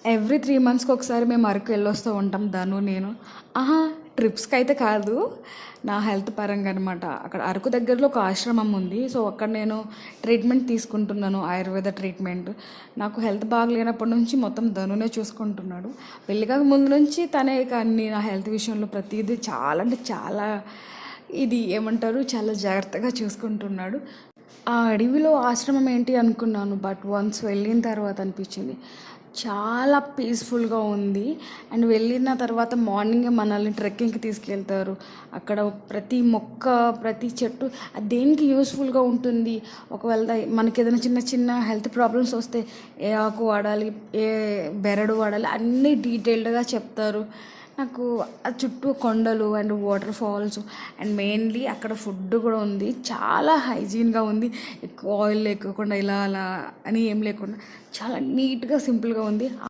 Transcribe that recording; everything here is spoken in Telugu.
ఎవ్రీ 3 మంత్స్‌కి ఒకసారి మేము అరకు వెళ్ళొస్తూ ఉంటాం ధను, నేను. అహా! ట్రిప్స్‌కి అయితే కాదు. నా హెల్త్ పరంగా అనమాట. అక్కడ అరకు దగ్గరలో ఒక ఆశ్రమం ఉంది. సో, అక్కడ నేను ట్రీట్మెంట్ తీసుకుంటున్నాను. ఆయుర్వేద ట్రీట్మెంట్. నాకు హెల్త్ బాగలేనప్పటి నుంచి మొత్తం ధనునే చూసుకుంటున్నాడు. పెళ్లి కాక ముందు నుంచి తనే ఇక అన్ని నా హెల్త్ విషయంలో ప్రతీదీ చాలా అంటే చాలా ఇది ఏమంటారు, చాలా జాగ్రత్తగా చూసుకుంటున్నాడు. ఆ అడవిలో ఆశ్రమం ఏంటి అనుకున్నాను. బట్ వన్స్ వెళ్ళిన తర్వాత అనిపించింది చాలా పీస్ఫుల్గా ఉంది. అండ్ వెళ్ళిన తర్వాత మార్నింగే మనల్ని ట్రెక్కింగ్కి తీసుకెళ్తారు. అక్కడ ప్రతి మొక్క, ప్రతి చెట్టు అది దేనికి యూస్ఫుల్గా ఉంటుంది, ఒకవేళ మనకి ఏదైనా చిన్న చిన్న హెల్త్ ప్రాబ్లమ్స్ వస్తే ఏ ఆకు వాడాలి, ఏ బెరడు వాడాలి, అన్నీ డీటెయిల్డ్గా చెప్తారు. నాకు ఆ చుట్టూ కొండలు and waterfalls and mainly అక్కడ ఫుడ్ కూడా ఉంది. చాలా హైజీన్గా ఉంది. ఎక్కువ ఆయిల్ లేకుండా ఇలా అలా అని ఏం లేకుండా చాలా నీట్గా సింపుల్గా ఉంది.